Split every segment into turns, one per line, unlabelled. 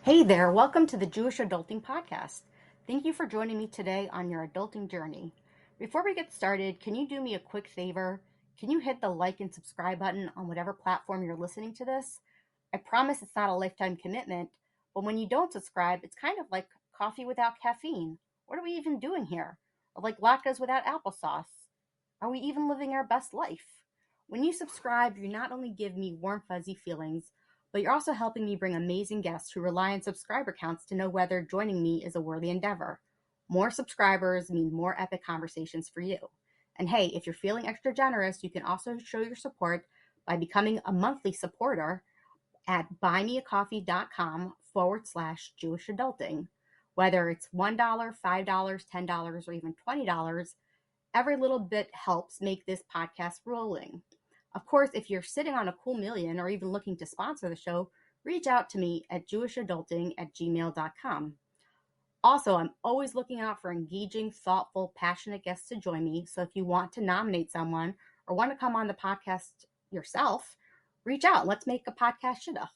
Hey there, welcome to the Jewish Adulting Podcast. Thank you for joining me today on your adulting journey. Before we get started, can you do me a quick favor? Can you hit the like and subscribe button on whatever platform you're listening to this? I promise it's not a lifetime commitment, but when you don't subscribe, it's kind of like coffee without caffeine. What are we even doing here? Or like latkes without applesauce? Are we even living our best life? When you subscribe, you not only give me warm, fuzzy feelings, but you're also helping me bring amazing guests who rely on subscriber counts to know whether joining me is a worthy endeavor. More subscribers mean more epic conversations for you. And hey, if you're feeling extra generous, you can also show your support by becoming a monthly supporter at buymeacoffee.com/Jewish Adulting. Whether it's $1, $5, $10, or even $20, every little bit helps make this podcast rolling. Of course, if you're sitting on a cool million or even looking to sponsor the show, reach out to me at jewishadulting@gmail.com. Also, I'm always looking out for engaging, thoughtful, passionate guests to join me. So if you want to nominate someone or want to come on the podcast yourself, reach out. Let's make a podcast shidduch.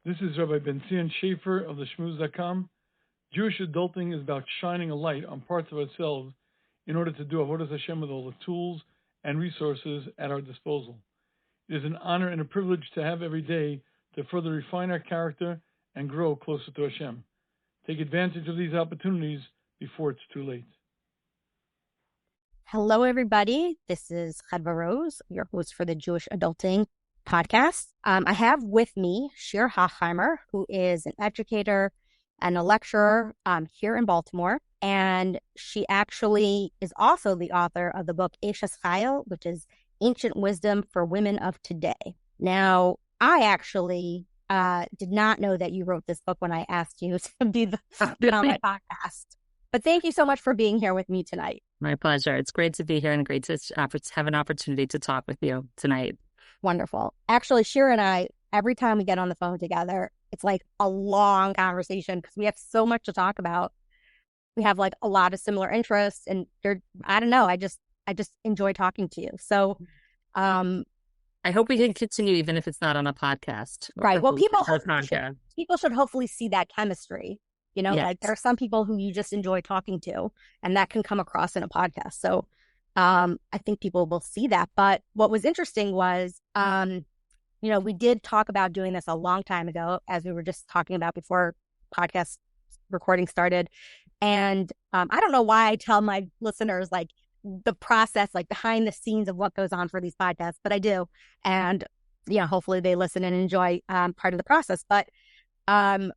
This is Rabbi Ben-Zion Schaefer of the Shmooze.com. Jewish adulting is about shining a light on parts of ourselves in order to do Avodas Hashem with all the tools and resources at our disposal. It is an honor and a privilege to have every day to further refine our character and grow closer to Hashem. Take advantage of these opportunities before it's too late.
Hello, everybody. This is Chadva Rose, your host for the Jewish Adulting Podcast. I have with me Shira Hochheimer, who is an educator and a lecturer here in Baltimore. And she actually is also the author of the book Eishes Chayil, which is Ancient Wisdom for Women of Today. Now, I actually did not know that you wrote this book when I asked you to be on my podcast. But thank you so much for being here with me tonight.
My pleasure. It's great to be here and great to have an opportunity to talk with you tonight.
Wonderful. Actually, Shira and I, every time we get on the phone together, it's like a long conversation because we have so much to talk about. We have like a lot of similar interests, and I don't know. I just enjoy talking to you. So,
I hope we can continue even if it's not on a podcast.
Right. Well, people should hopefully see that chemistry. You know,
yes.
Like there are some people who you just enjoy talking to, and that can come across in a podcast. So, I think people will see that. But what was interesting was, we did talk about doing this a long time ago, as we were just talking about before podcast recording started. And I don't know why I tell my listeners like the process, like behind the scenes of what goes on for these podcasts, but I do. And, hopefully they listen and enjoy part of the process. But, if I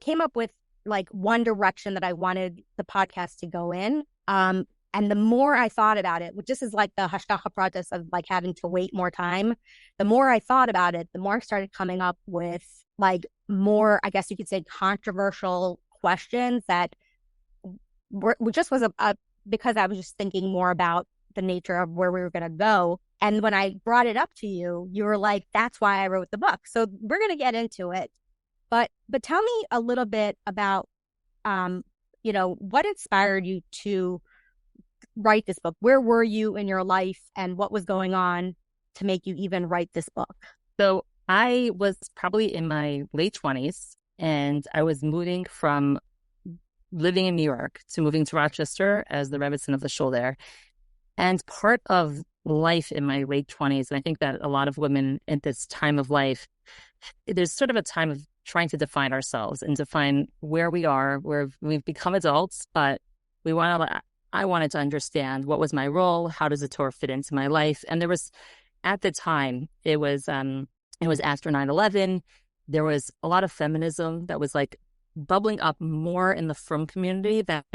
came up with like one direction that I wanted the podcast to go in, and the more I thought about it, which this is like the hashgacha process of like having to wait more time, the more I thought about it, the more I started coming up with like more, I guess you could say, controversial questions that because I was just thinking more about the nature of where we were going to go. And when I brought it up to you, you were like, that's why I wrote the book. So we're going to get into it. But tell me a little bit about, what inspired you to write this book? Where were you in your life and what was going on to make you even write this book?
So I was probably in my late 20s and I was moving from living in New York to moving to Rochester as the Rebbetzin of the shul there. And part of life in my late 20s, and I think that a lot of women at this time of life, there's sort of a time of trying to define ourselves and define where we are, where we've become adults, but I wanted to understand what was my role, how does the Torah fit into my life? And there was, at the time, it was after 9/11, there was a lot of feminism that was like bubbling up more in the frum community that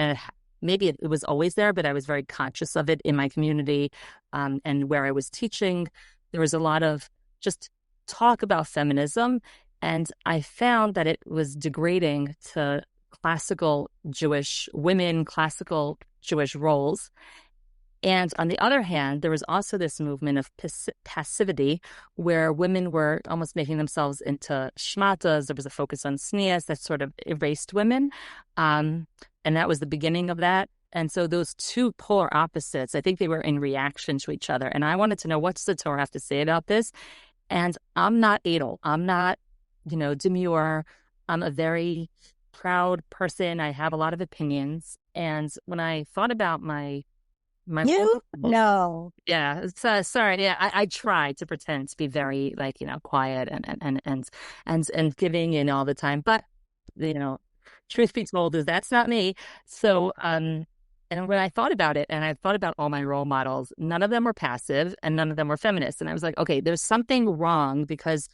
maybe it was always there, but I was very conscious of it in my community and where I was teaching. There was a lot of just talk about feminism, and I found that it was degrading to classical Jewish women, classical Jewish roles. And on the other hand, there was also this movement of passivity where women were almost making themselves into shmatas. There was a focus on sneas that sort of erased women. And that was the beginning of that. And so those two polar opposites, I think they were in reaction to each other. And I wanted to know, what's the Torah have to say about this? And I'm not Adel. I'm not demure. I'm a very proud person. I have a lot of opinions. And when I thought about my
You? No.
yeah, so, sorry. Yeah, I try to pretend to be very like, quiet and giving in all the time. But, you know, truth be told is that's not me. So, and when I thought about it and I thought about all my role models, none of them were passive and none of them were feminists. And I was like, okay, there's something wrong because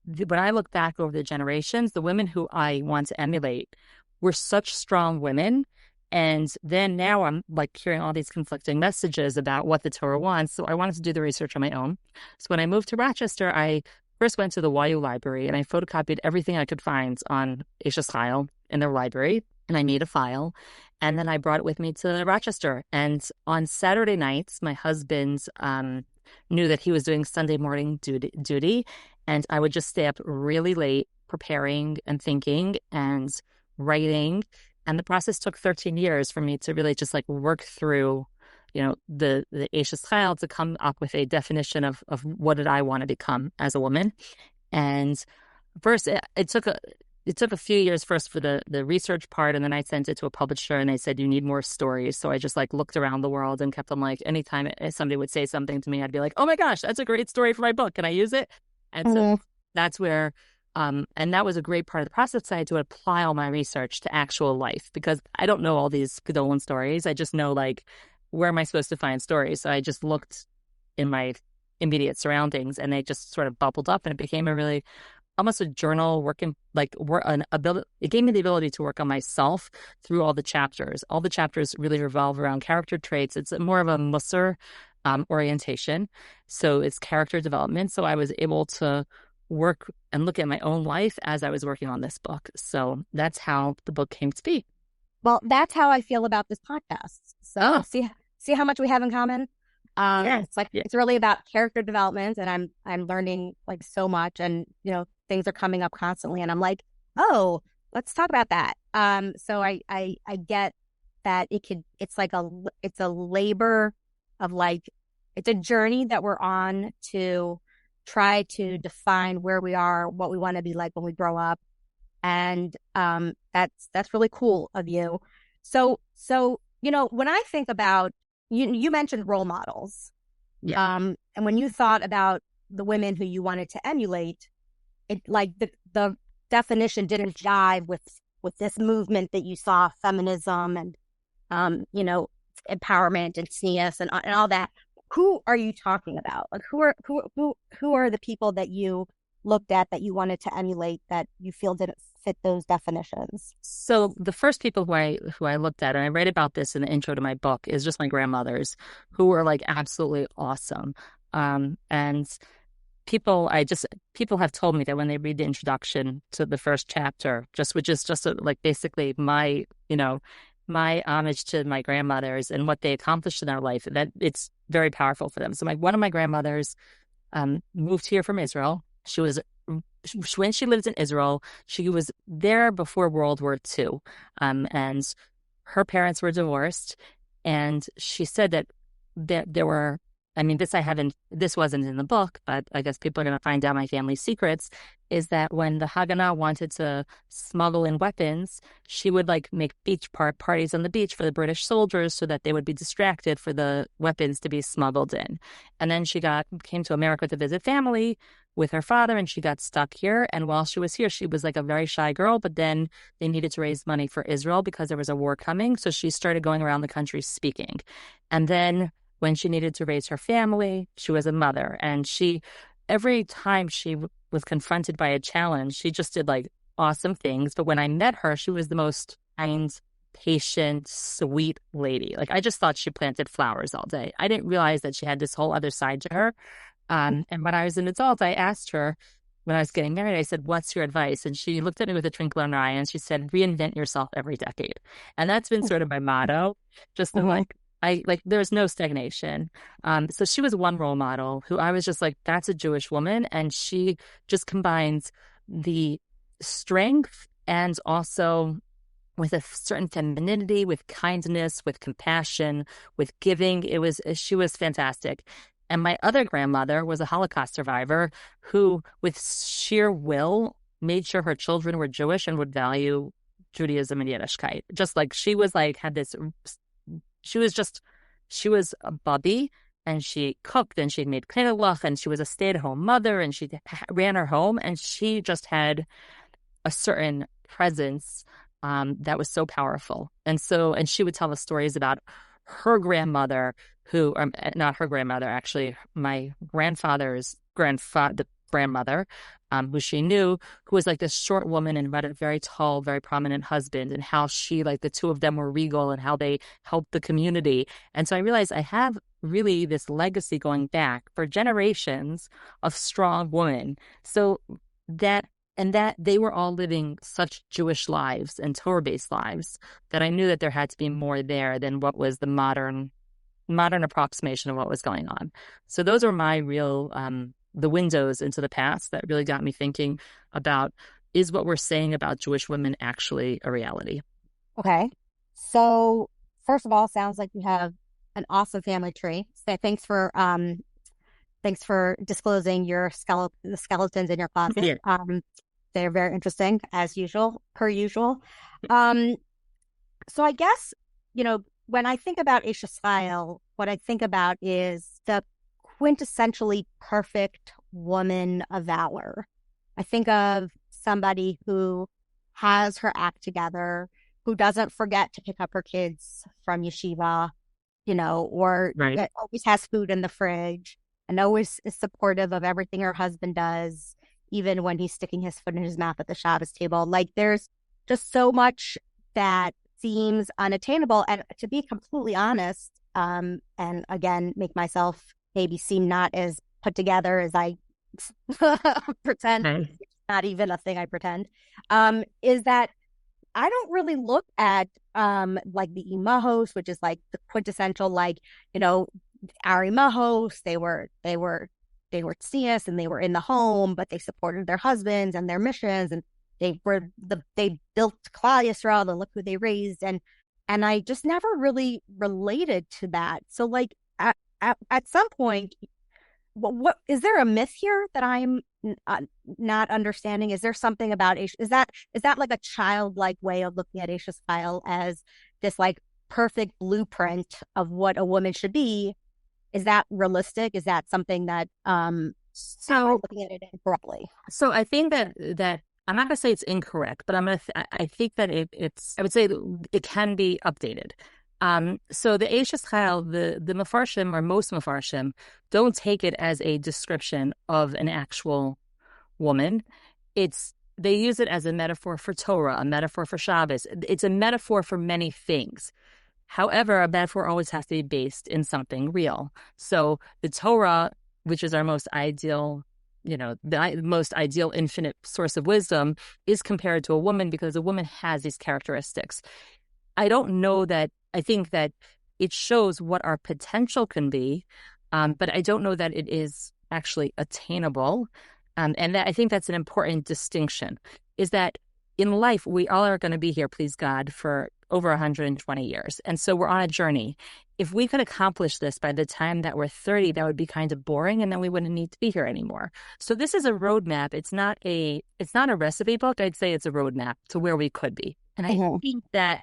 when I look back over the generations, the women who I want to emulate were such strong women. And then now I'm like hearing all these conflicting messages about what the Torah wants. So I wanted to do the research on my own. So when I moved to Rochester, I first went to the YU library and I photocopied everything I could find on Eishes Chayil in their library. And I made a file. And then I brought it with me to Rochester. And on Saturday nights, my husband knew that he was doing Sunday morning duty. And I would just stay up really late preparing and thinking and writing. And the process took 13 years for me to really just like work through, the Eishes Chayil to come up with a definition of what did I want to become as a woman. And first, it took a few years first for the research part, and then I sent it to a publisher, and they said you need more stories. So I just like looked around the world and kept on like anytime somebody would say something to me, I'd be like, oh my gosh, that's a great story for my book. Can I use it? And so that's where, and that was a great part of the process. I had to apply all my research to actual life because I don't know all these Gedolim stories. I just know like where am I supposed to find stories? So I just looked in my immediate surroundings, and they just sort of bubbled up, and it became a really almost a journal working like an ability. It gave me the ability to work on myself through all the chapters. All the chapters really revolve around character traits. It's more of a Musser orientation. So it's character development. So I was able to work and look at my own life as I was working on this book. So that's how the book came to be.
Well, that's how I feel about this podcast. So see how much we have in common. It's like it's really about character development, and I'm learning like so much, and things are coming up constantly, and I'm like, oh, let's talk about that. So I get that it's a labor of like, it's a journey that we're on to try to define where we are, what we want to be like when we grow up. And that's really cool of you. So when I think about you mentioned role models.
Yeah.
And when you thought about the women who you wanted to emulate, it like the definition didn't jive with this movement that you saw, feminism and empowerment and tznius and all that. Who are you talking about? Like who are the people that you looked at that you wanted to emulate that you feel didn't fit those definitions?
So the first people who I looked at, and I read about this in the intro to my book, is just my grandmothers, who were like absolutely awesome. And people have told me that when they read the introduction to the first chapter, which is just like basically my homage to my grandmothers and what they accomplished in their life, that it's very powerful for them. So one of my grandmothers moved here from Israel. When she lived in Israel, she was there before World War II, and her parents were divorced. And she said that there were, I mean, this wasn't in the book, but I guess people are going to find out my family's secrets, is that when the Haganah wanted to smuggle in weapons, she would like make beach parties on the beach for the British soldiers so that they would be distracted for the weapons to be smuggled in. And then she came to America to visit family with her father, and she got stuck here. And while she was here, she was like a very shy girl, but then they needed to raise money for Israel because there was a war coming. So she started going around the country speaking. And then when she needed to raise her family, she was a mother. And every time she was confronted by a challenge, she just did like awesome things. But when I met her, she was the most kind, patient, sweet lady. Like I just thought she planted flowers all day. I didn't realize that she had this whole other side to her. And when I was an adult, I asked her, when I was getting married, I said, what's your advice? And she looked at me with a twinkle in her eye and she said, reinvent yourself every decade. And that's been sort of my motto, just to there's no stagnation. So she was one role model who I was just like, that's a Jewish woman. And she just combines the strength and also with a certain femininity, with kindness, with compassion, with giving. She was fantastic. And my other grandmother was a Holocaust survivor who, with sheer will, made sure her children were Jewish and would value Judaism and Yiddishkeit. Just like she was like, had this, she was a bubby, and she cooked, and she made knedlach, and she was a stay-at-home mother, and she ran her home, and she just had a certain presence that was so powerful. And she would tell us stories about her grandmother, who, not her grandmother, actually, my grandfather's grandmother, who she knew, who was like this short woman and had a very tall, very prominent husband, and how she, like the two of them were regal and how they helped the community. And so I realized I have really this legacy going back for generations of strong women. So that they were all living such Jewish lives and Torah-based lives that I knew that there had to be more there than what was the modern approximation of what was going on. So those are my real the windows into the past that really got me thinking about, is what we're saying about Jewish women actually a reality?
Okay. So first of all, sounds like you have an awesome family tree. So thanks for disclosing your the skeletons in your closet.
Yeah.
They're very interesting, as usual, per usual. So I guess, when I think about Eishes Chayil, what I think about is the quintessentially perfect woman of valor. I think of somebody who has her act together, who doesn't forget to pick up her kids from yeshiva, or
Right.
always has food in the fridge and always is supportive of everything her husband does, even when he's sticking his foot in his mouth at the Shabbos table. Like, there's just so much that seems unattainable. And to be completely honest, and again, make myself maybe seem not as put together as I pretend,
Okay.
not even a thing I pretend, is that I don't really look at like the imahos, which is like the quintessential, like, our imahos, they were tznius and they were in the home, but they supported their husbands and their missions, and they built Klal Yisrael, and look who they raised, and I just never really related to that. So like at some point, what is there a myth here that I'm not understanding? Is there something about is that like a childlike way of looking at Eishes Chayil as this like perfect blueprint of what a woman should be? Is that realistic? Is that something that
So
looking at it incorrectly?
So I think that I'm not going to say it's incorrect, but I think that I would say it can be updated. So the Eishes Chayil, the Mefarshim, or most Mefarshim, don't take it as a description of an actual woman. They use it as a metaphor for Torah, a metaphor for Shabbos. It's a metaphor for many things. However, a metaphor always has to be based in something real. So the Torah, which is our most ideal, the most ideal infinite source of wisdom, is compared to a woman because a woman has these characteristics. I think that it shows what our potential can be, but I don't know that it is actually attainable. And I think that's an important distinction, is that in life, we all are going to be here, please God, for over 120 years. And so we're on a journey. If we could accomplish this by the time that we're 30, that would be kind of boring, and then we wouldn't need to be here anymore. So this is a roadmap. It's not a recipe book. I'd say it's a roadmap to where we could be. And I think that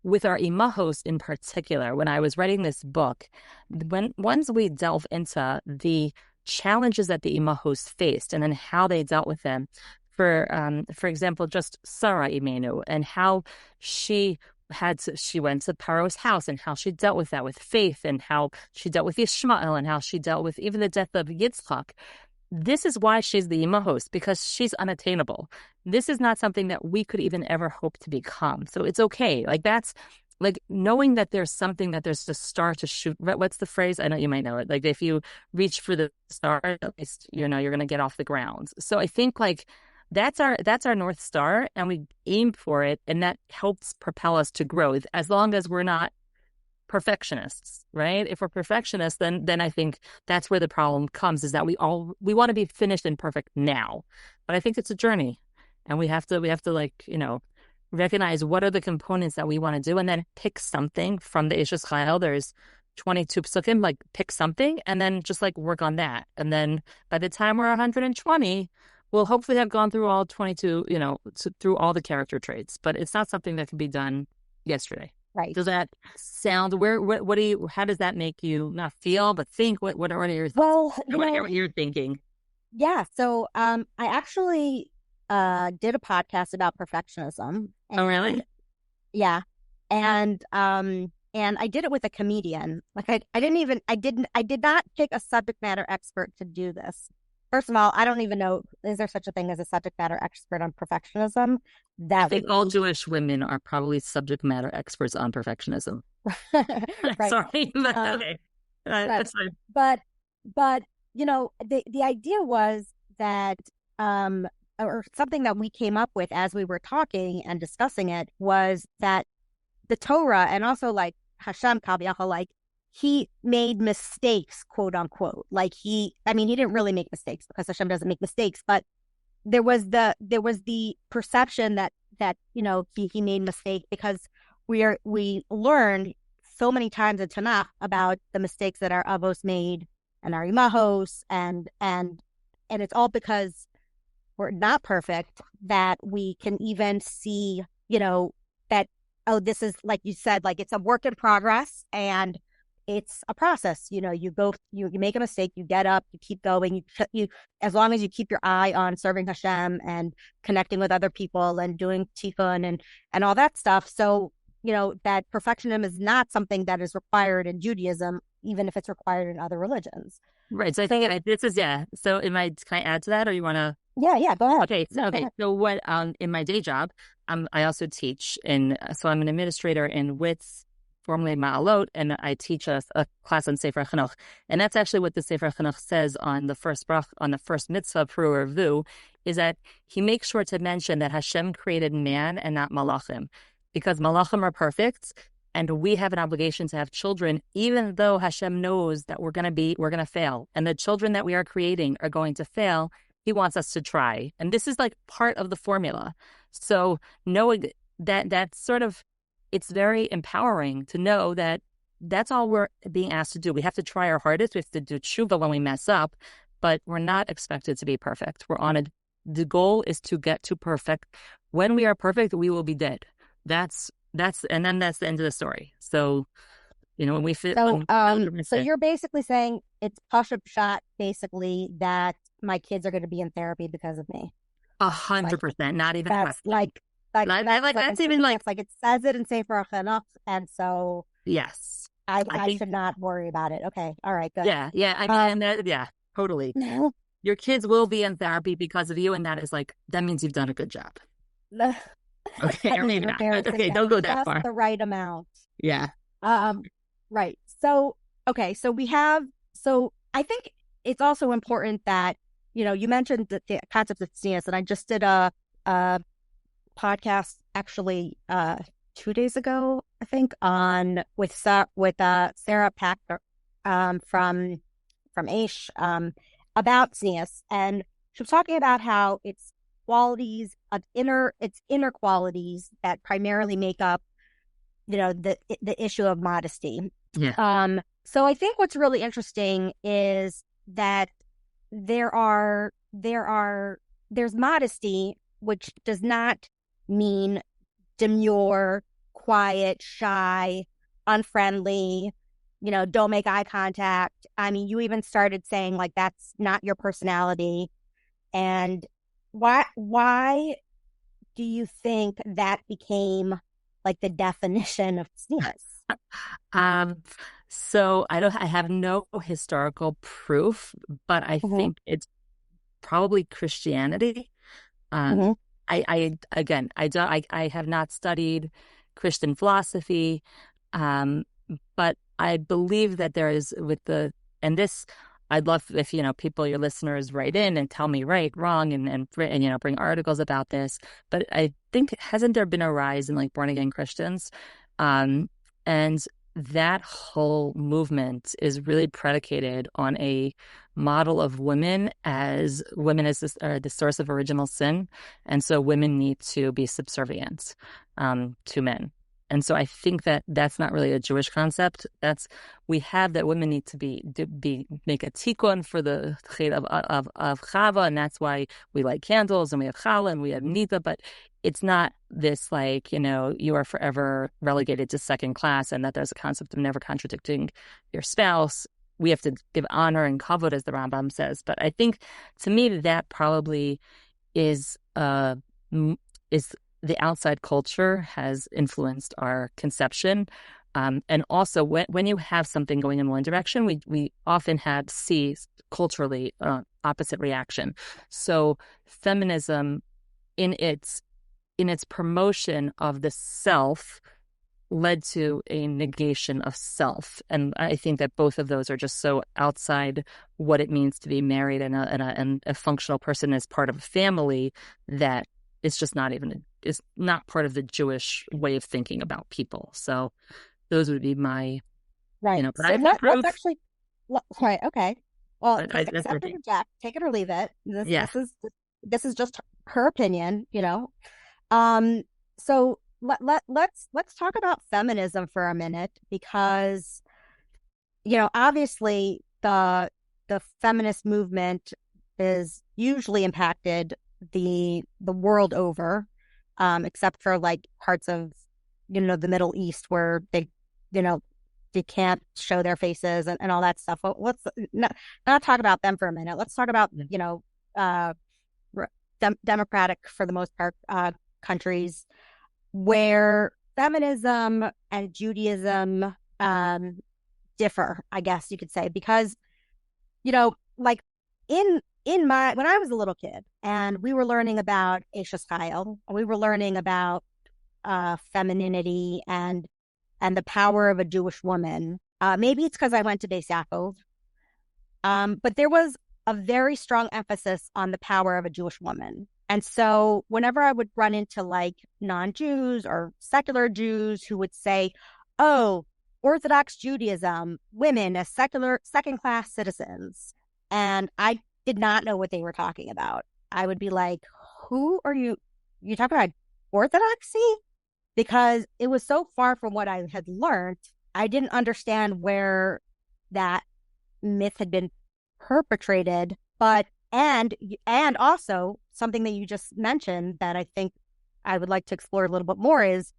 with our imahos in particular, when I was writing this book, once we delve into the challenges that the imahos faced and then how they dealt with them, for example, just Sarah Imenu, and how she went to Paro's house and how she dealt with that with faith, and how she dealt with Yishmael, and how she dealt with even the death of Yitzchak. This is why she's the imahos, because she's unattainable. This is not something that we could even ever hope to become. So it's okay. Like, that's like knowing that there's the star to shoot. What's the phrase? I know you might know it. Like, if you reach for the star, at least you're going to get off the ground. So I think like that's our North Star, and we aim for it, and that helps propel us to growth, as long as we're not perfectionists, right? If we're perfectionists, then I think that's where the problem comes, is that we want to be finished and perfect now. But I think it's a journey, and we have to like, recognize what are the components that we want to do, and then pick something from the Eishes Chayil. There's 22 psukim, like pick something and then just like work on that. And then by the time we're 120, will hopefully have gone through all 22, through all the character traits, but it's not something that can be done yesterday.
Right.
Does that sound, how does that make you not feel, but think? What are your,
Well,
what you're thinking?
Yeah. So I actually did a podcast about perfectionism.
Oh, really?
Yeah. And I did it with a comedian. Like I did not pick a subject matter expert to do this. First of all, I don't even know, is there such a thing as a subject matter expert on perfectionism?
I think all Jewish women are probably subject matter experts on perfectionism.
Right.
Sorry, but okay. That's fine.
But the idea was that or something that we came up with as we were talking and discussing it was that the Torah and also like Hashem Kaviyachal, like he made mistakes, quote unquote. Like he didn't really make mistakes because Hashem doesn't make mistakes, but there was the perception that he made mistake because we learned so many times in Tanakh about the mistakes that our avos made and our imahos and it's all because we're not perfect that we can even see that, oh, this is, like you said, like it's a work in progress and it's a process. You make a mistake, you get up, you keep going, you as long as you keep your eye on serving Hashem and connecting with other people and doing tikkun and all that stuff. So, that perfectionism is not something that is required in Judaism, even if it's required in other religions.
Right. So I think this is, So can I add to that, or you want to?
Yeah, go ahead.
Okay. So what, in my day job, I also teach so I'm an administrator in WITS, formerly Ma'alot, and I teach a class on Sefer Chinuch. And that's actually what the Sefer Chinuch says on the first mitzvah, Peru or Vu, is that he makes sure to mention that Hashem created man and not malachim, because malachim are perfect, and we have an obligation to have children, even though Hashem knows that we're going to fail, and the children that we are creating are going to fail. He wants us to try, and this is like part of the formula. So knowing that's sort of, it's very empowering to know that that's all we're being asked to do. We have to try our hardest. We have to do tshuva when we mess up, but we're not expected to be perfect. The goal is to get to perfect. When we are perfect, we will be dead. And then that's the end of the story. So, when we fit.
So you're basically saying it's Pasha Pshat, basically, that my kids are going to be in therapy because of me.
100%, not even.
That's that's even like it says it in Sefer Chinuch, and so
yes,
I should not worry about it. Okay, all right, good.
Yeah, totally.
No.
Your kids will be in therapy because of you, and that means you've done a good job. Okay, or maybe not. Okay, don't go that far.
The right amount.
Yeah.
Right. So I think it's also important that you mentioned the concept of tznius, and I just did a podcast actually 2 days ago, I think, with Sarah Packer from Aish about tznius, and she was talking about how it's qualities of inner qualities that primarily make up the issue of modesty.
Yeah.
So I think what's really interesting is that there's modesty, which does not mean demure, quiet, shy, unfriendly, don't make eye contact. I mean, you even started saying like that's not your personality. And why do you think that became like the definition of tznius?
So I have no historical proof, but I think it's probably Christianity. I have not studied Christian philosophy, but I believe that there is I'd love if people, your listeners, write in and tell me right, wrong, and bring articles about this. But I think, hasn't there been a rise in like born again Christians, and that whole movement is really predicated on a model of women as the source of original sin, and so women need to be subservient to men. And so I think that that's not really a Jewish concept. We have that women need to make a tikkun for the chet of Chava, and that's why we light candles and we have challah and we have nita, but it's not this like, you are forever relegated to second class, and that there's a concept of never contradicting your spouse. We have to give honor and kavod, as the Rambam says. But I think, to me, that probably is the outside culture has influenced our conception. And also, when you have something going in one direction, we often see culturally opposite reaction. So feminism, in its promotion of the self, led to a negation of self. And I think that both of those are just so outside what it means to be married and a functional person as part of a family, that it's just it's not part of the Jewish way of thinking about people. So those would be my,
right.
But
so let's actually, right. Okay. Well, accept or reject, take it or leave it. This is just her opinion, So let's talk about feminism for a minute, because obviously the feminist movement is usually impacted the world over, except for like parts of the Middle East where they can't show their faces and all that stuff. Well, let's not talk about them for a minute. Let's talk about democratic, for the most part, countries where feminism and Judaism differ, I guess you could say, because like when I was a little kid and we were learning about Eishes Chayil, we were learning about femininity and the power of a Jewish woman. Maybe it's because I went to Beis Yaakov, but there was a very strong emphasis on the power of a Jewish woman. And so whenever I would run into like non-Jews or secular Jews who would say, oh, Orthodox Judaism, women as secular second-class citizens, and I did not know what they were talking about, I would be like, who are you? You talking about Orthodoxy? Because it was so far from what I had learned, I didn't understand where that myth had been perpetrated. But and also something that you just mentioned that I think I would like to explore a little bit more is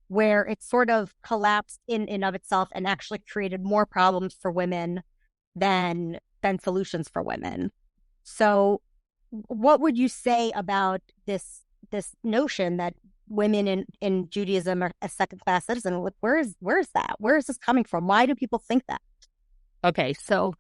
where it sort of collapsed in and of itself and actually created more problems for women than solutions for women. So what would you say about this notion that women in Judaism are a second-class citizen? Where is that? Where is this coming from? Why do people think that?
Okay, so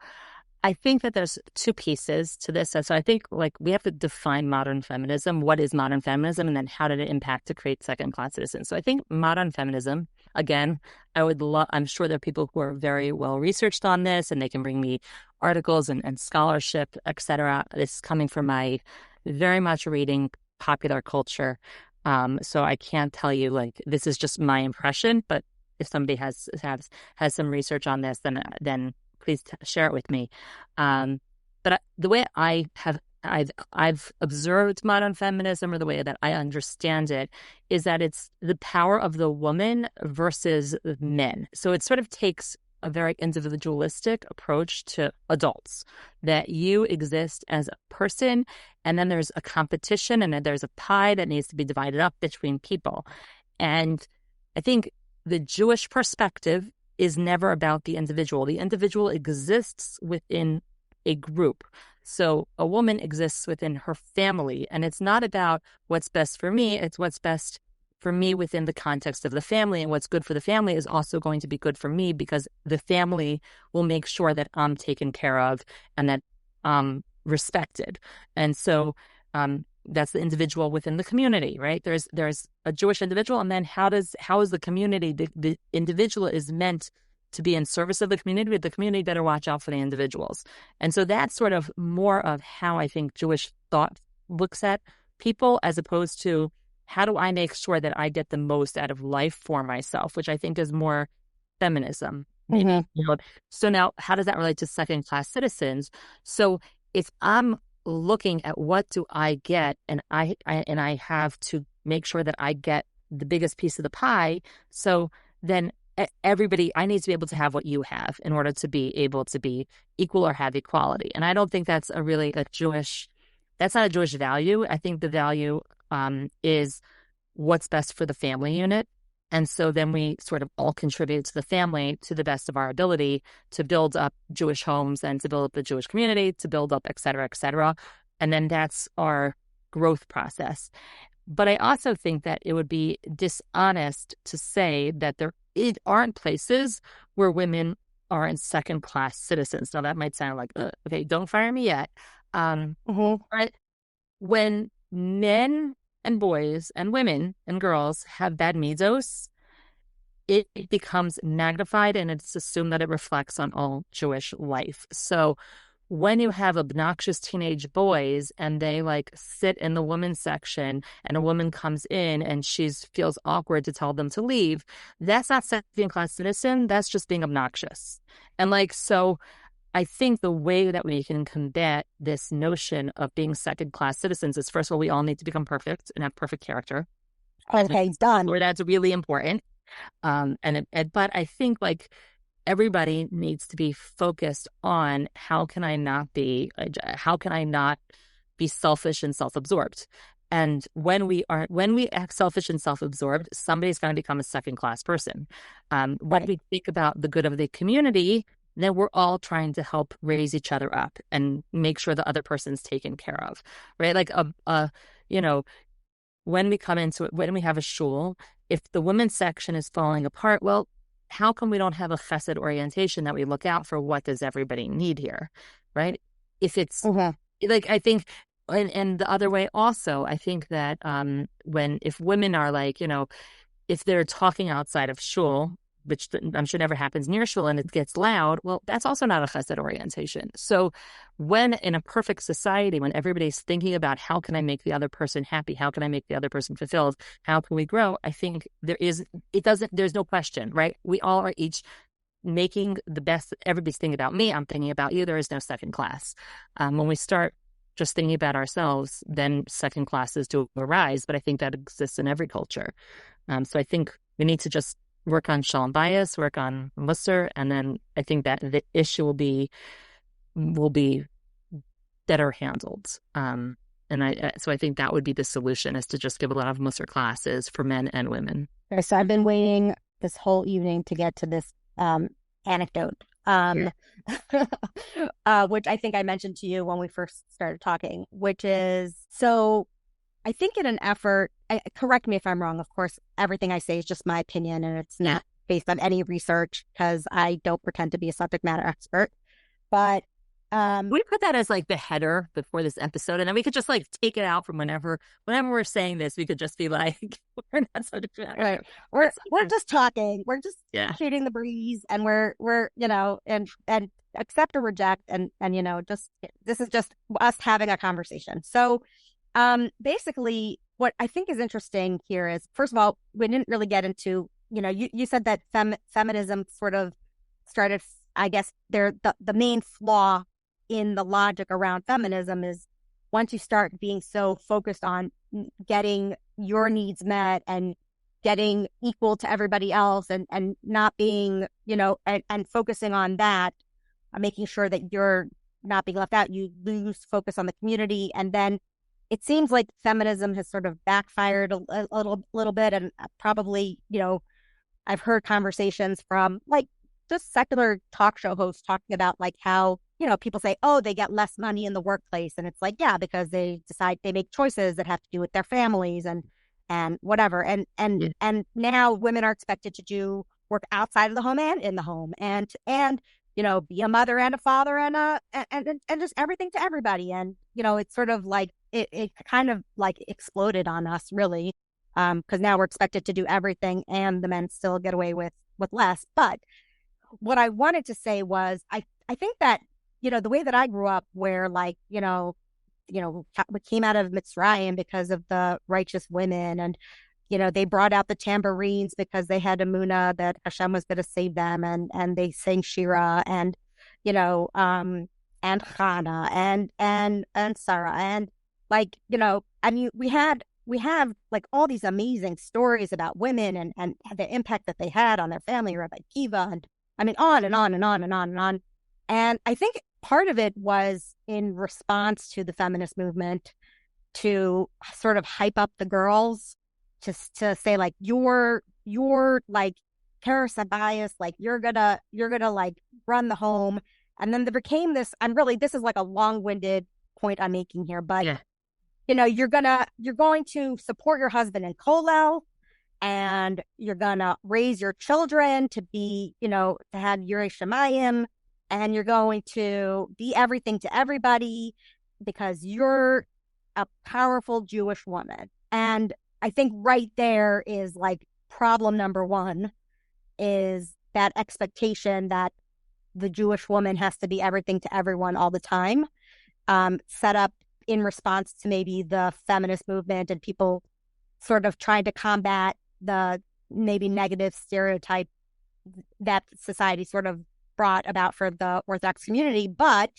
I think that there's two pieces to this. So I think like we have to define modern feminism. What is modern feminism? And then how did it impact to create second-class citizens? So I think modern feminism, again, I'm sure there are people who are very well researched on this and they can bring me articles and scholarship, etc. This is coming from my very much reading popular culture. So I can't tell you like this is just my impression, but if somebody has some research on this, then please share it with me. But the way I've observed modern feminism, or the way that I understand it, is that it's the power of the woman versus men. So it sort of takes a very individualistic approach to adults, that you exist as a person, and then there's a competition, and then there's a pie that needs to be divided up between people. And I think the Jewish perspective is never about the individual. The individual exists within a group. So a woman exists within her family, and it's not about what's best for me, it's what's best for me within the context of the family, and what's good for the family is also going to be good for me because the family will make sure that I'm taken care of and that I'm respected. And so that's the individual within the community, right? There's a Jewish individual, and then how is the community, the individual is meant to be in service of the community, but the community better watch out for the individuals. And so that's sort of more of how I think Jewish thought looks at people, as opposed to how do I make sure that I get the most out of life for myself, which I think is more feminism.
Mm-hmm.
So now how does that relate to second-class citizens? So if I'm looking at what do I get, and I have to make sure that I get the biggest piece of the pie. So then everybody, I need to be able to have what you have in order to be able to be equal or have equality. And I don't think that's that's not a Jewish value. I think the value is what's best for the family unit. And so then we sort of all contribute to the family to the best of our ability to build up Jewish homes and to build up the Jewish community, to build up, et cetera, et cetera. And then that's our growth process. But I also think that it would be dishonest to say that there aren't places where women aren't second-class citizens. Now, that might sound like, okay, don't fire me yet. But when men and boys and women and girls have bad midos, it becomes magnified and it's assumed that it reflects on all Jewish life. So when you have obnoxious teenage boys and they like sit in the women's section and a woman comes in and she feels awkward to tell them to leave, that's not second class citizen. That's just being obnoxious. And like, so I think the way that we can combat this notion of being second class citizens is, first of all, we all need to become perfect and have perfect character.
Okay, done.
Or that's really important. But I think like everybody needs to be focused on how can I not be selfish and self-absorbed. And when we act selfish and self-absorbed, somebody's going to become a second-class person. When we think about the good of the community, then we're all trying to help raise each other up and make sure the other person's taken care of, right? Like when we come into it, when we have a shul, if the women's section is falling apart, well, how come we don't have a chesed orientation that we look out for what does everybody need here, right? If it's like, I think, and the other way also, I think that if women are like, if they're talking outside of shul, which I'm sure never happens near shul, and it gets loud, well, that's also not a chesed orientation. So when in a perfect society, when everybody's thinking about how can I make the other person happy, how can I make the other person fulfilled, how can we grow, I think there's no question, right? We all are each making the best. Everybody's thinking about me, I'm thinking about you. There is no second class. When we start just thinking about ourselves, then second classes do arise. But I think that exists in every culture. So I think we need to just work on shalom bias, work on Musar, and then I think that the issue will be better handled. So I think that would be the solution, is to just give a lot of Musar classes for men and women.
Okay, so I've been waiting this whole evening to get to this anecdote, which I think I mentioned to you when we first started talking, which is, so I think in an effort, correct me if I'm wrong, of course, everything I say is just my opinion and it's not based on any research because I don't pretend to be a subject matter expert. But
we put that as like the header before this episode, and then we could just like take it out from whenever we're saying this, we could just be like, we're not subject matter.
Right. We're just talking. We're just shooting the breeze, and we're and accept or reject, and just this is just us having a conversation. So basically what I think is interesting here is, first of all, we didn't really get into, you said that feminism sort of started, I guess the main flaw in the logic around feminism is once you start being so focused on getting your needs met and getting equal to everybody else and not being, and focusing on that, making sure that you're not being left out, you lose focus on the community. And then it seems like feminism has sort of backfired a little bit. And probably, I've heard conversations from like just secular talk show hosts talking about like how, people say, oh, they get less money in the workplace. And it's like, yeah, because they make choices that have to do with their families and whatever. And now women are expected to do work outside of the home and in the home and be a mother and a father and just everything to everybody. And, it's sort of like, it kind of like exploded on us really. Because now we're expected to do everything and the men still get away with less. But what I wanted to say was, I think that, the way that I grew up where like, we came out of Mitzrayim because of the righteous women and, they brought out the tambourines because they had emunah that Hashem was going to save them. And they sang Shira and, and Chana and Sarah. And like, we had we have like all these amazing stories about women and the impact that they had on their family, Rabbi Kiva, and I mean, on and on and on and on and on. And I think part of it was in response to the feminist movement to sort of hype up the girls, just to say like, you're like Karissa bias, like you're gonna like run the home. And then there became this, and really this is like a long-winded point I'm making here, but
Yeah.
you're going to support your husband in kollel, and you're gonna raise your children to be, to have Yirei Shamayim, and you're going to be everything to everybody because you're a powerful Jewish woman. And I think right there is like problem number one, is that expectation that the Jewish woman has to be everything to everyone all the time, set up in response to maybe the feminist movement and people sort of trying to combat the maybe negative stereotype that society sort of brought about for the Orthodox community. But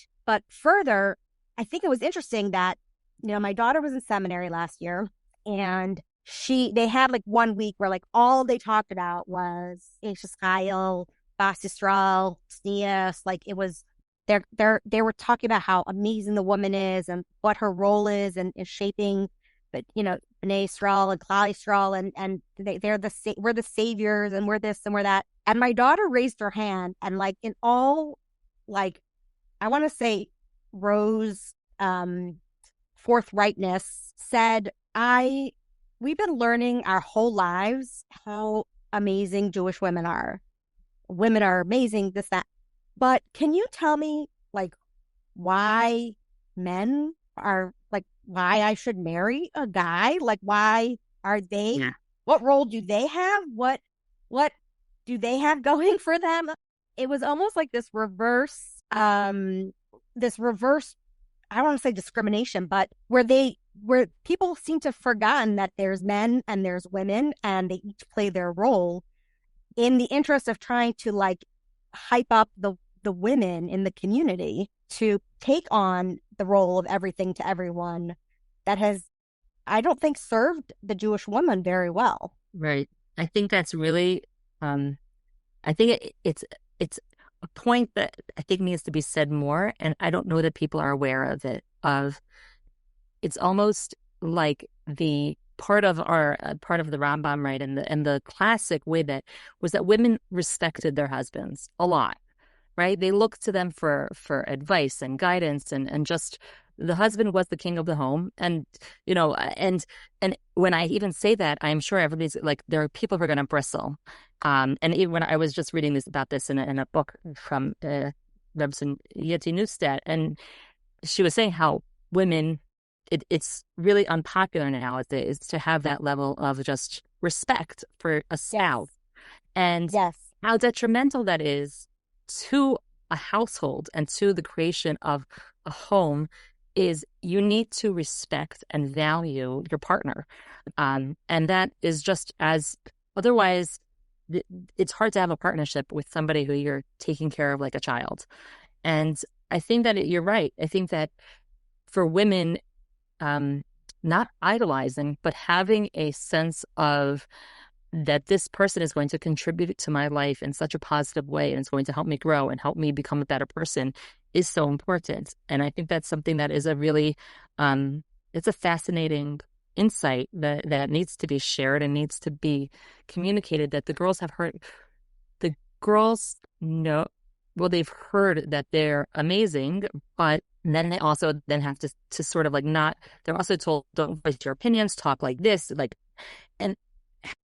further, I think it was interesting that, my daughter was in seminary last year, and they had like 1 week where like all they talked about was Eishes Chayil, Bas Yisrael, Sneas. Like it was, they were talking about how amazing the woman is and what her role is and is shaping, but Bnei Yisrael and Klal Yisrael, and we're the saviors, and we're this and we're that. And my daughter raised her hand, and like in all, like, I want to say Rose forthrightness, said, we've been learning our whole lives how amazing Jewish women are. Women are amazing, this, that. But can you tell me, like, why men are, like, why I should marry a guy? Like, why are they,
Yeah.
what role do they have? What do they have going for them? It was almost like this reverse, I don't want to say discrimination, but where people seem to have forgotten that there's men and there's women, and they each play their role in the interest of trying to like hype up the women in the community to take on the role of everything to everyone that has, I don't think, served the Jewish woman very well.
Right. I think that's really, I think it's a point that I think needs to be said more, and I don't know that people are aware of it. It's almost like the part of the Rambam, right, and the classic way that was that women respected their husbands a lot, right? They looked to them for advice and guidance, and just the husband was the king of the home. And and when I even say that, I'm sure everybody's like, there are people who are going to bristle. And even when I was just reading about this in a book from Rebbe Yeti Neustadt, and she was saying how women, it's really unpopular nowadays to have that level of just respect for a spouse, and
Yes.
how detrimental that is to a household and to the creation of a home. Is you need to respect and value your partner, and that is just as, otherwise it's hard to have a partnership with somebody who you're taking care of like a child. And I think that you're right. I think that for women, not idolizing, but having a sense of that this person is going to contribute to my life in such a positive way, and it's going to help me grow and help me become a better person, is so important. And I think that's something that is a really, it's a fascinating insight that needs to be shared and needs to be communicated, that the girls have heard. The girls know, well, they've heard that they're amazing, but then they also then have to sort of like not, they're also told, don't voice your opinions, talk like this, like, and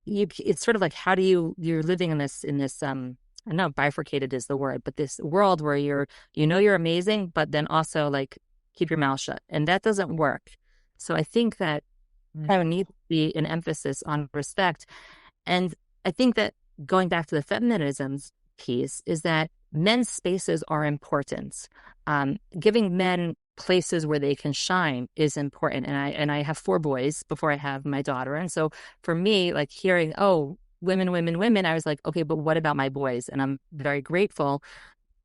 it's sort of like, how do you're living in this I don't know, bifurcated is the word, but this world where you're amazing, but then also like keep your mouth shut, and that doesn't work. So I think that there needs to be an emphasis on respect. And I think that going back to the feminisms piece is that men's spaces are important. Giving men places where they can shine is important. And I have 4 boys before I have my daughter. And so for me, like hearing, oh, women, I was like, okay, but what about my boys? And I'm very grateful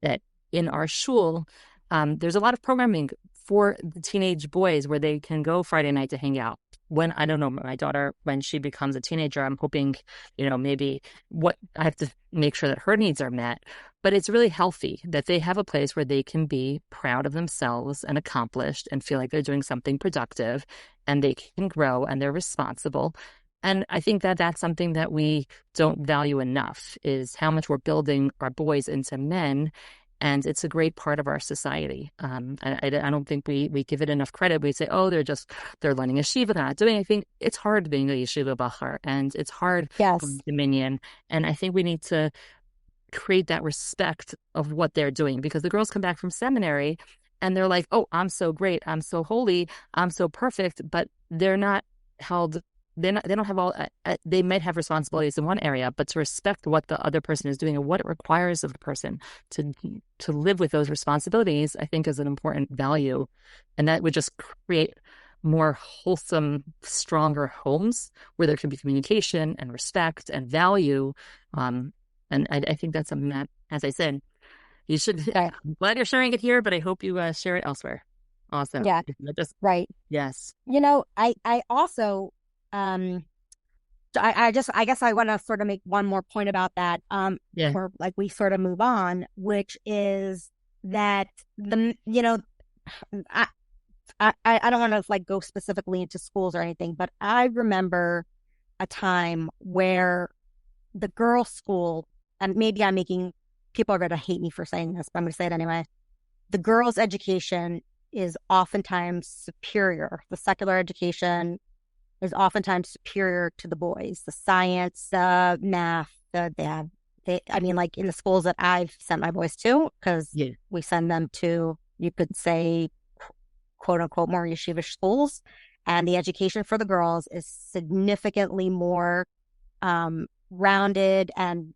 that in our shul, there's a lot of programming for the teenage boys where they can go Friday night to hang out. when, I don't know, my daughter, when she becomes a teenager, I'm hoping, maybe what I have to make sure that her needs are met. But it's really healthy that they have a place where they can be proud of themselves and accomplished and feel like they're doing something productive and they can grow and they're responsible. And I think that that's something that we don't value enough, is how much we're building our boys into men. And it's a great part of our society. I don't think we give it enough credit. We say, oh, they're learning yeshiva, they're not doing anything. It's hard being a yeshiva bachar, and it's hard
Yes.
going to minyan. And I think we need to create that respect of what they're doing, because the girls come back from seminary and they're like, oh, I'm so great, I'm so holy, I'm so perfect, but they're not held. They don't have all. They might have responsibilities in one area, but to respect what the other person is doing and what it requires of the person to live with those responsibilities, I think is an important value, and that would just create more wholesome, stronger homes where there can be communication and respect and value. And I think that's something that, as I said, you should.
Okay.
I'm glad you're sharing it here, but I hope you share it elsewhere. Also,
Yeah. Right.
Yes.
I also, I guess I want to sort of make one more point about that,
Yeah.
before like we sort of move on, which is that I don't want to like go specifically into schools or anything, but I remember a time where the girls' school, and maybe people are going to hate me for saying this, but I'm going to say it anyway. The girls' education is oftentimes superior. The secular education is oftentimes superior to the boys. The science, math, like in the schools that I've sent my boys to, because we send them to, you could say, quote unquote, more yeshiva schools, and the education for the girls is significantly more rounded and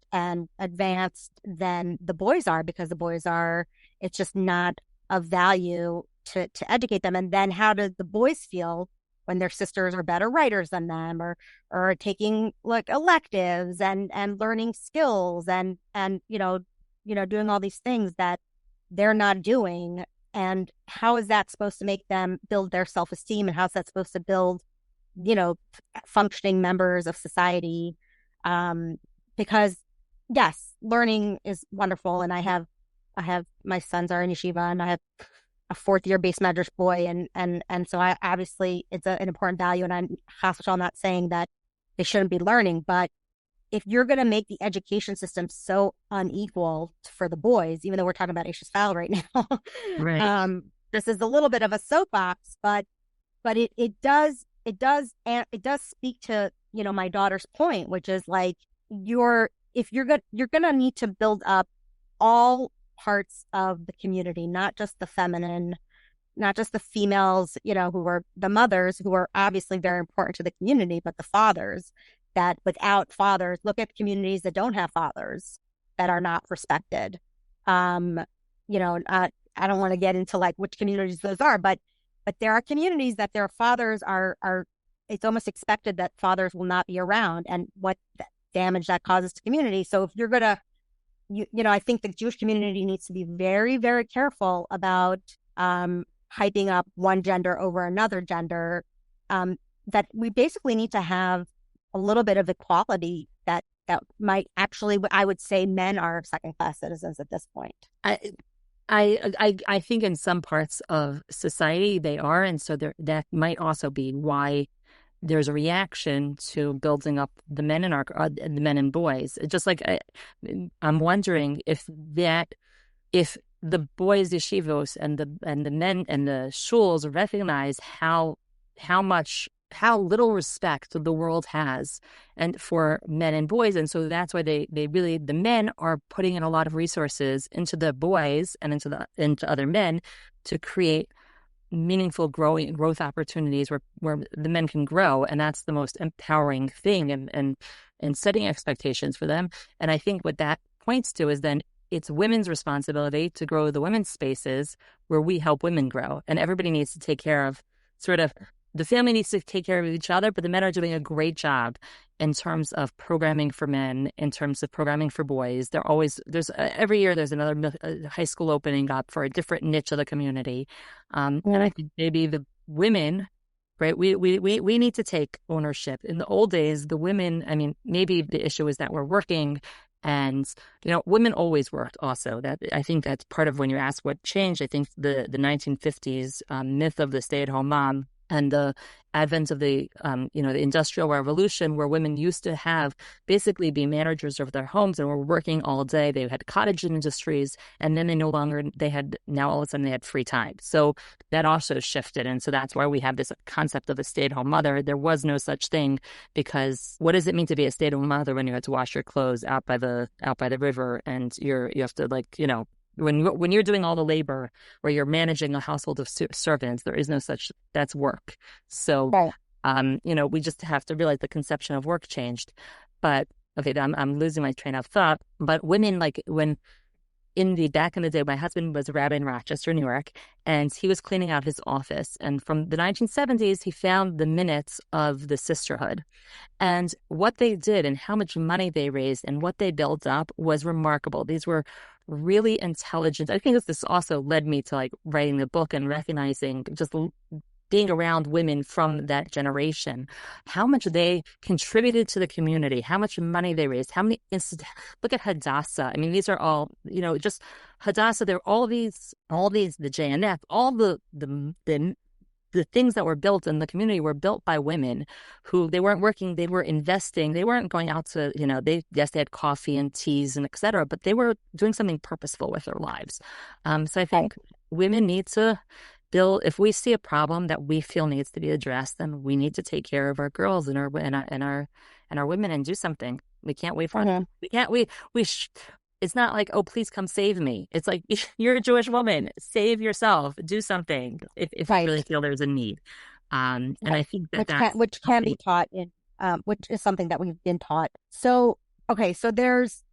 advanced than the boys are, because the boys are, it's just not of value to educate them. And then how do the boys feel when their sisters are better writers than them, or taking like electives and learning skills and doing all these things that they're not doing? And how is that supposed to make them build their self-esteem, and how's that supposed to build functioning members of society? Because yes, learning is wonderful, and I have my sons are in yeshiva, and I have a fourth year base medrash boy, and so I obviously it's an important value, and I'm not saying that they shouldn't be learning, but if you're going to make the education system so unequal for the boys, even though we're talking about Eishes Chayil right now,
right.
This is a little bit of a soapbox, but it does speak to my daughter's point, which is like you're going to need to build up all parts of the community, not just the feminine, not just the females, who are the mothers, who are obviously very important to the community, but the fathers, that without fathers, look at communities that don't have fathers, that are not respected. I don't want to get into like which communities those are, but there are communities that their fathers are it's almost expected that fathers will not be around, and what damage that causes to community. So if you're going to, I think the Jewish community needs to be very, very careful about hyping up one gender over another gender, that we basically need to have a little bit of equality that might actually, I would say men are second-class citizens at this point.
I think in some parts of society they are, and so that might also be why there's a reaction to building up the men in the men and boys. Just like I'm wondering if the boys yeshivos and the men and the shuls recognize how little respect the world has and for men and boys, and so that's why they really, the men are putting in a lot of resources into the boys and into other men to create meaningful growth opportunities where the men can grow, and that's the most empowering thing, and setting expectations for them. And I think what that points to is then it's women's responsibility to grow the women's spaces where we help women grow, and everybody needs to take care of the family needs to take care of each other, but the men are doing a great job in terms of programming for men, in terms of programming for boys. Every year there's another high school opening up for a different niche of the community. And I think maybe the women right? We need to take ownership. In the old days, the women, I mean, maybe the issue is that we're working, and women always worked also. That, I think that's part of when you ask what changed. I think the 1950s myth of the stay-at-home mom and the advent of the Industrial Revolution, where women used to have basically be managers of their homes and were working all day. They had cottage industries, and then now all of a sudden they had free time. So that also shifted. And so that's why we have this concept of a stay-at-home mother. There was no such thing, because what does it mean to be a stay-at-home mother when you have to wash your clothes out by the river, and you have to when you're doing all the labor, where you're managing a household of servants, there is no such, that's work. So,
Right.
we just have to realize the conception of work changed. But okay, I'm losing my train of thought. But women, like when back in the day, my husband was a rabbi in Rochester, New York, and he was cleaning out his office. And from the 1970s, he found the minutes of the sisterhood. And what they did and how much money they raised and what they built up was remarkable. These were really intelligent. I think this also led me to like writing the book and recognizing, just being around women from that generation, how much they contributed to the community, how much money they raised, how many look at Hadassah. I mean, these are all, just Hadassah. There are all these, the JNF, all the things that were built in the community were built by women who, they weren't working, they were investing, they weren't going out to, they had coffee and teas and et cetera, but they were doing something purposeful with their lives. So I think women need to build, if we see a problem that we feel needs to be addressed, then we need to take care of our girls and our women and do something. We can't wait for
Mhm.
we can't we it's not like, oh, please come save me. It's like, you're a Jewish woman. Save yourself. Do something if you really
Right.
feel there's a need. And I
Right.
think
Which
that's
can be
something.
taught in which is something that we've been taught. So there's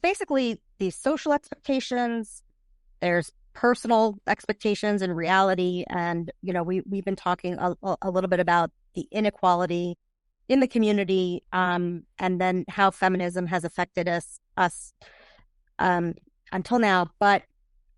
basically these social expectations, there's personal expectations and reality, and we've been talking a little bit about the inequality in the community, and then how feminism has affected us um until now. But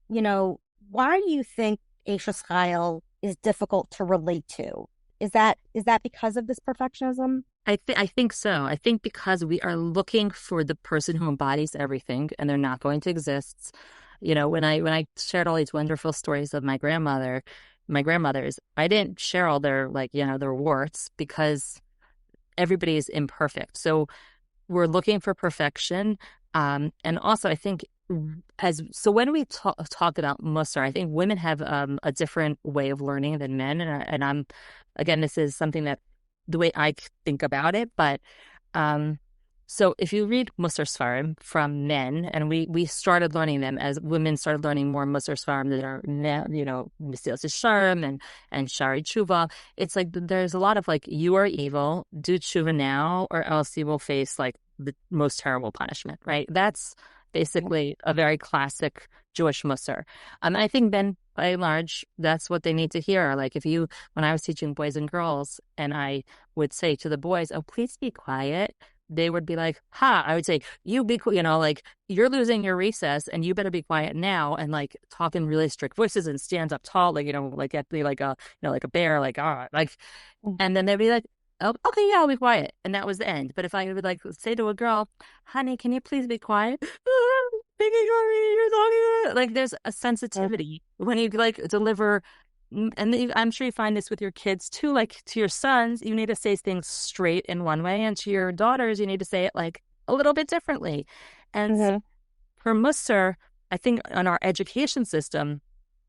why do you think Eishes Chayil is difficult to relate to? Is that because of this perfectionism?
I think so. I think because we are looking for the person who embodies everything, and they're not going to exist. When I shared all these wonderful stories of my grandmothers, I didn't share all their their warts, because everybody is imperfect. So we're looking for perfection. And also, I think, when we talk about Musar, I think women have a different way of learning than men. And I'm, again, this is something that the way I think about it. But um, so if you read Musar Svarim from men, and we started learning them as women started learning more Musar Svarim that are now, Mesilas Yesharim and Shari Tshuva. It's like there's a lot of like, you are evil, do Tshuva now, or else you will face like the most terrible punishment, right? That's basically a very classic Jewish Musar. I think men, by and large, that's what they need to hear. Like when I was teaching boys and girls, and I would say to the boys, "Oh, please be quiet," they would be like, "Ha!" I would say, "You be, like you're losing your recess, and you better be quiet now," and like talk in really strict voices and stand up tall, like at the like a bear, like like, and then they'd be like, "Oh, okay, yeah, I'll be quiet," and that was the end. But if I would like say to a girl, "Honey, can you please be quiet?" Thinking, you're talking, like there's a sensitivity when you like deliver. And I'm sure you find this with your kids too. Like to your sons, you need to say things straight in one way, and to your daughters, you need to say it like a little bit differently. And so
Mm-hmm.
for Musar, I think on our education system,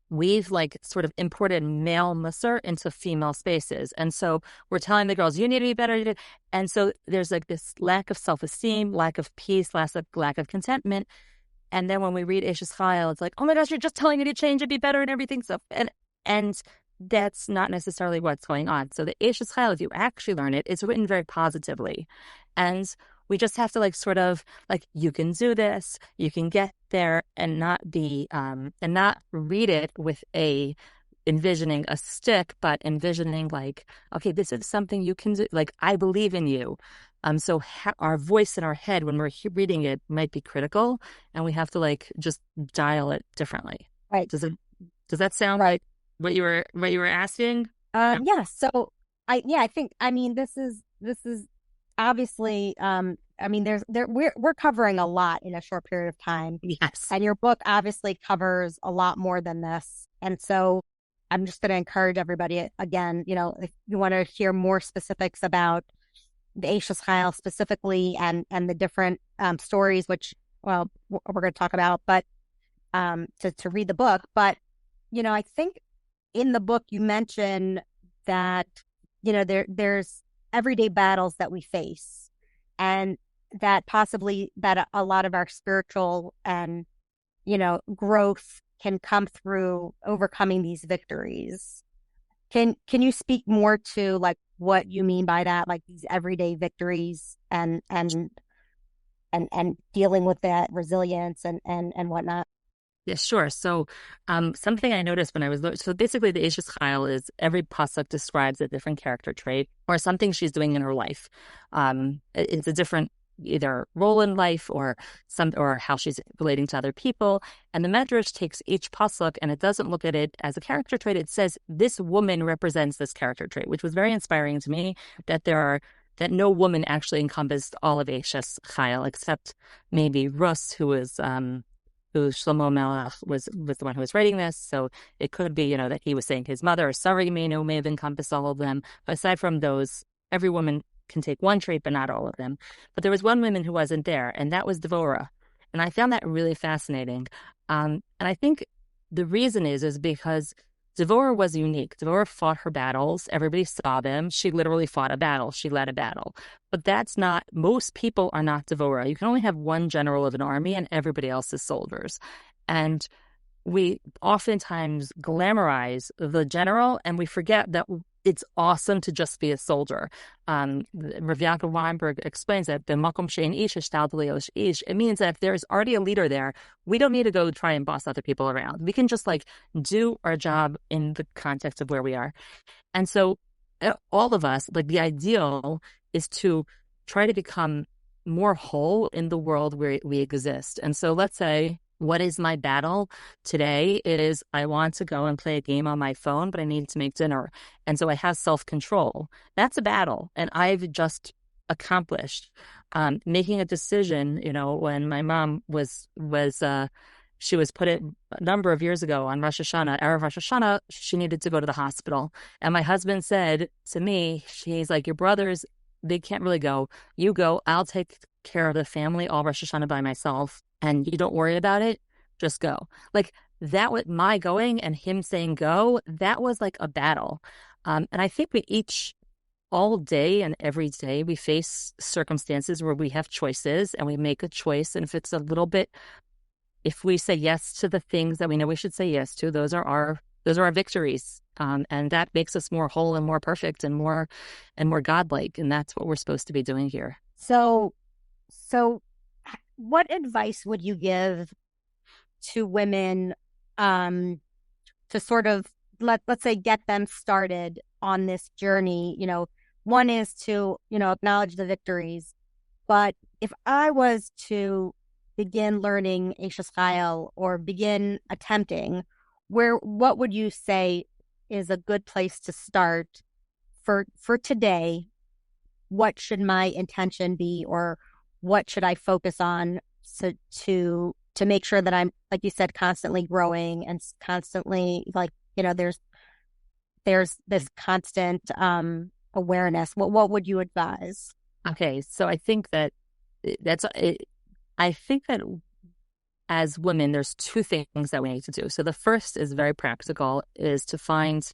we've like sort of imported male Musar into female spaces. And so we're telling the girls, you need to be better. And so there's like this lack of self-esteem, lack of peace, lack of contentment. And then when we read Eishes Chayil, it's like, oh my gosh, you're just telling me to change and be better and everything. So and that's not necessarily what's going on. So the Eishes Chayil, if you actually learn it, it's written very positively. And we just have to like sort of like, you can do this, you can get there, and not be and not read it with envisioning a stick, but envisioning like, okay, this is something you can do. Like, I believe in you. So our voice in our head when we're reading it might be critical, and we have to like just dial it differently.
Right.
Does that sound
Right.
like what you were asking?
Yeah. So I think, I mean, this is obviously, I mean, we're covering a lot in a short period of time.
Yes.
And your book obviously covers a lot more than this. And so I'm just going to encourage everybody again, if you want to hear more specifics about the Eishes Chayil specifically and the different stories, which, well, we're going to talk about, but to read the book. But, I think in the book you mention that, there's everyday battles that we face, and that possibly that a lot of our spiritual and growth can come through overcoming these victories. Can you speak more to like what you mean by that, like these everyday victories and dealing with that resilience and whatnot?
Yeah, sure. So, something I noticed when I was so basically the Eishes Chayil is every pasuk describes a different character trait or something she's doing in her life. It's a different either role in life or how she's relating to other people. And the Medrash takes each pasuk and it doesn't look at it as a character trait. It says this woman represents this character trait, which was very inspiring to me. That no woman actually encompassed all of Eishes Chayil except maybe Rus, who Shlomo Melech was the one who was writing this. So it could be, that he was saying his mother or Sarah may have encompassed all of them. But aside from those, every woman can take one trait, but not all of them. But there was one woman who wasn't there, and that was Devorah. And I found that really fascinating. And I think the reason is because Devorah was unique. Devorah fought her battles. Everybody saw them. She literally fought a battle. She led a battle. But most people are not Devorah. You can only have one general of an army and everybody else is soldiers. And we oftentimes glamorize the general and we forget that it's awesome to just be a soldier. Rav Yaakov Weinberg explains that b'makom she'ein ish hishtadlu le'osh ish. It means that if there's already a leader there, we don't need to go try and boss other people around. We can just do our job in the context of where we are. And so all of us, the ideal is to try to become more whole in the world where we exist. And so let's say, what is my battle today? It is, I want to go and play a game on my phone, but I need to make dinner. And so I have self-control. That's a battle. And I've just accomplished making a decision, when my mom she was put it a number of years ago on Rosh Hashanah, Erev Rosh Hashanah, she needed to go to the hospital. And my husband said to me, he's like, your brothers, they can't really go. You go, I'll take care of the family all Rosh Hashanah by myself. And you don't worry about it, just go. That was my going and him saying go, that was like a battle. And I think we each, all day and every day, we face circumstances where we have choices and we make a choice. And if we say yes to the things that we know we should say yes to, those are our victories. And that makes us more whole and more perfect and more godlike. And that's what we're supposed to be doing here.
So what advice would you give to women to sort of let's say get them started on this journey? One is to, acknowledge the victories, but if I was to begin learning Eishes Chayil or begin attempting, what would you say is a good place to start for today? What should my intention be, or what should I focus on to make sure that I'm, like you said, constantly growing and constantly there's this constant awareness. What would you advise?
Okay, so I think that that's it. I think that as women, there's two things that we need to do. So the first is very practical, is to find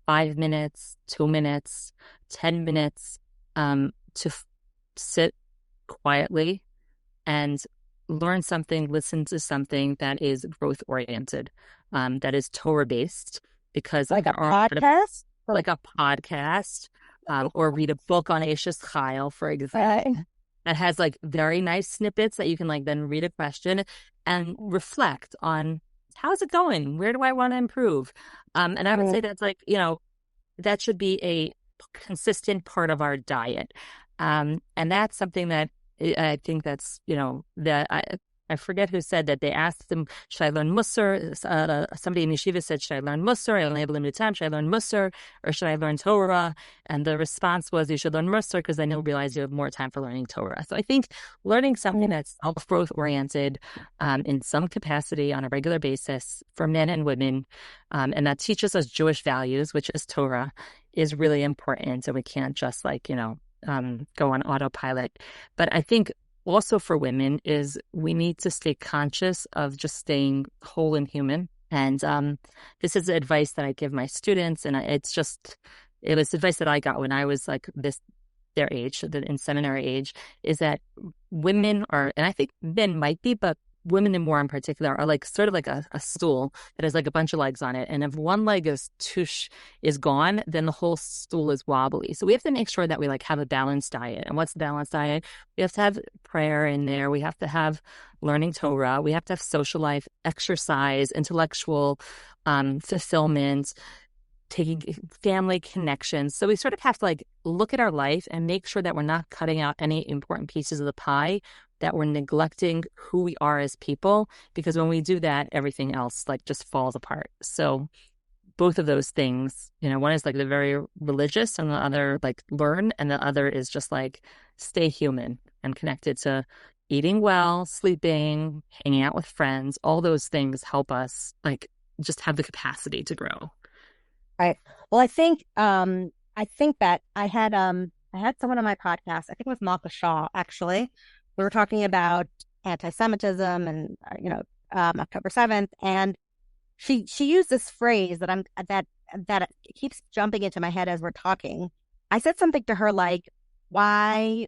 5 minutes, 2 minutes, 10 minutes to sit quietly and learn something, listen to something that is growth oriented, that is Torah based, because
like a podcast,
or read a book on Eishes Chayil, for example, that has very nice snippets that you can then read a question and reflect on how's it going? Where do I want to improve? And I would say that's that should be a consistent part of our diet. And that's something that I think that's, that I forget who said that. They asked them, should I learn Musar? Somebody in yeshiva said, should I learn Musar? I only have a limited time. Should I learn Musar or should I learn Torah? And the response was, you should learn Musar because then you'll realize you have more time for learning Torah. So I think learning something that's self-growth oriented in some capacity on a regular basis for men and women, and that teaches us Jewish values, which is Torah, is really important. And we can't just go on autopilot. But I think also for women is we need to stay conscious of just staying whole and human. And this is advice that I give my students. And it was advice that I got when I was like their age, in seminary age, is that women are, and I think men might be, but women and more in particular are like sort of like a stool that has like a bunch of legs on it. And if one leg is gone, then the whole stool is wobbly. So we have to make sure that we like have a balanced diet. And what's the balanced diet? We have to have prayer in there. We have to have learning Torah. We have to have social life, exercise, intellectual fulfillment, taking family connections. So we sort of have to like look at our life and make sure that we're not cutting out any important pieces of the pie, that we're neglecting who we are as people, because when we do that, everything else like just falls apart. So both of those things, one is like the very religious and the other like learn, and the other is just like stay human and connected to eating well, sleeping, hanging out with friends. All those things help us like just have the capacity to grow.
Right. Well, I think that I had someone on my podcast. I think it was Malka Shaw, actually. We were talking about anti-Semitism and October 7th, and she used this phrase that keeps jumping into my head as we're talking. I said something to her like, why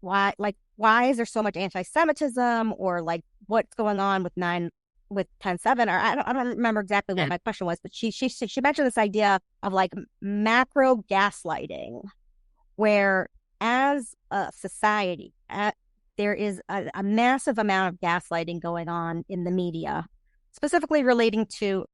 is there so much anti-Semitism, or like what's going on with 10/7, or I don't remember exactly what my question was, but she mentioned this idea of like macro gaslighting, where as a society, there is a massive amount of gaslighting going on in the media, specifically relating to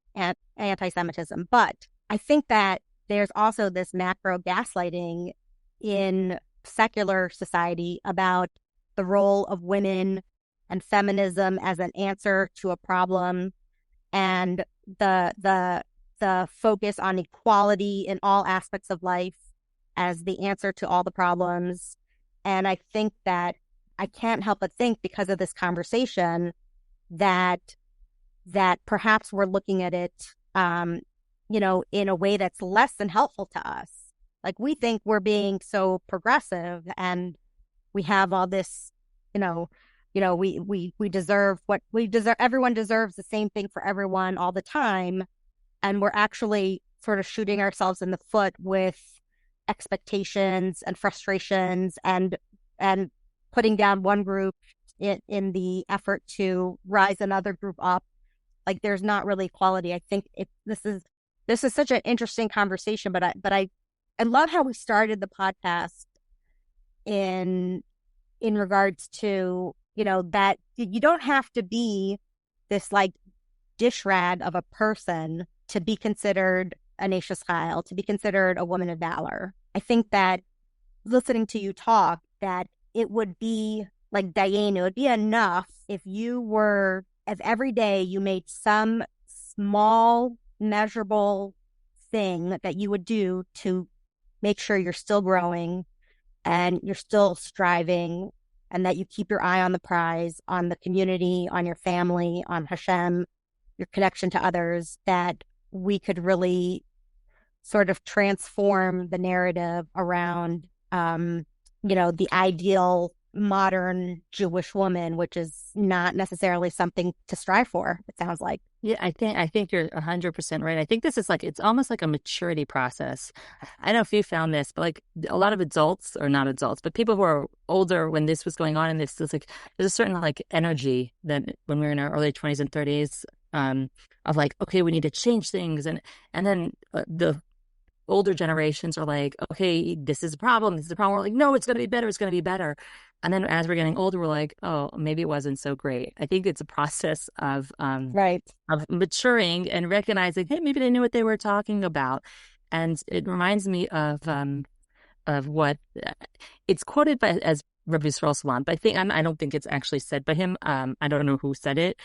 anti-Semitism. But I think that there's also this macro gaslighting in secular society about the role of women and feminism as an answer to a problem, and the focus on equality in all aspects of life as the answer to all the problems. And I think that I can't help but think, because of this conversation, that perhaps we're looking at it, in a way that's less than helpful to us. Like, we think we're being so progressive and we have all this, we deserve what we deserve. Everyone deserves the same thing for everyone all the time. And we're actually sort of shooting ourselves in the foot with expectations and frustrations and putting down one group in the effort to rise another group up. Like, there's not really equality. I think this is such an interesting conversation, but I love how we started the podcast in regards to, that you don't have to be this like dish rag of a person to be considered an Eishes Chayil, to be considered a woman of valor. I think that listening to you talk, that it would be like Diane, it would be enough if every day you made some small, measurable thing that you would do to make sure you're still growing and you're still striving, and that you keep your eye on the prize, on the community, on your family, on Hashem, your connection to others, that we could really sort of transform the narrative around, the ideal modern Jewish woman, which is not necessarily something to strive for, it sounds like.
Yeah, I think you're 100% right. I think this is like, it's almost like a maturity process. I don't know if you found this, but like a lot of adults, or not adults, but people who are older when this was going on, and this is like, there's a certain like energy that when we were in our early 20s and 30s, of like, okay, we need to change things. And then the older generations are like, okay, this is a problem. This is a problem. We're like, no, it's going to be better. It's going to be better. And then as we're getting older, we're like, oh, maybe it wasn't so great. I think it's a process of
Right.
of maturing and recognizing, hey, maybe they knew what they were talking about. And it reminds me of what it's quoted as Rabbi Yisrael Salam, but I don't think it's actually said by him. I don't know who said it.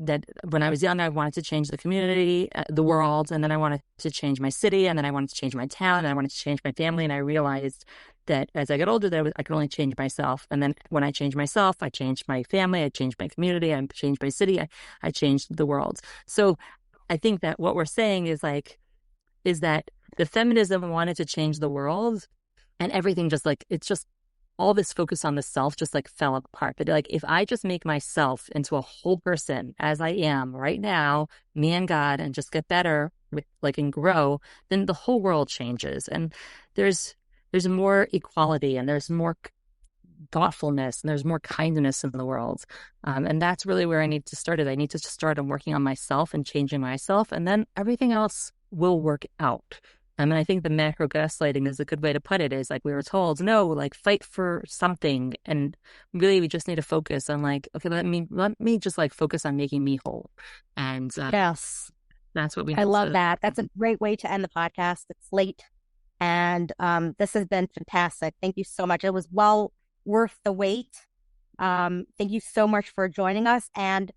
That when I was young, I wanted to change the community, the world, and then I wanted to change my city, and then I wanted to change my town, and I wanted to change my family. And I realized that as I got older, that I could only change myself. And then when I changed myself, I changed my family, I changed my community, I changed my city, I changed the world. So I think that what we're saying is that the feminism wanted to change the world, and everything just it's just all this focus on the self just fell apart. But if I just make myself into a whole person as I am right now, me and God, and just get better with and grow, then the whole world changes. And there's more equality, and there's more thoughtfulness, and there's more kindness in the world. And that's really where I need to start it. I need to just start on working on myself and changing myself, and then everything else will work out. And I think the macro gaslighting is a good way to put it, is we were told, no, fight for something. And really, we just need to focus on okay, let me just focus on making me whole. And
yes,
that's what we
I love that. That's a great way to end the podcast. It's late. And this has been fantastic. Thank you so much. It was well worth the wait. Thank you so much for joining us. And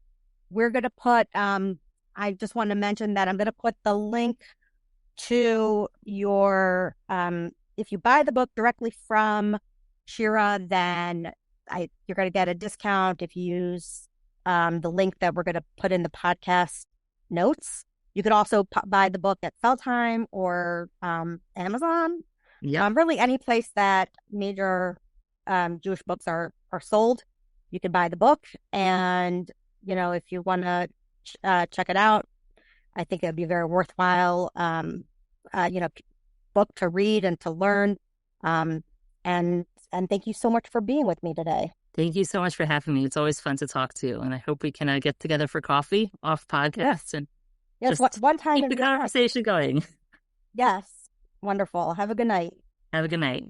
we're going to put, I just want to mention that I'm going to put the link to your, if you buy the book directly from Shira, then you're going to get a discount if you use the link that we're going to put in the podcast notes. You could also buy the book at Feldheim or Amazon.
Yeah.
Really any place that major Jewish books are sold, you can buy the book. And, if you want to check it out, I think it'd be a very worthwhile, book to read and to learn. And thank you so much for being with me today.
Thank you so much for having me. It's always fun to talk to you. And I hope we can get together for coffee off podcasts. And
yes, one time.
Keep the conversation going.
Yes. Wonderful. Have a good night.
Have a good night.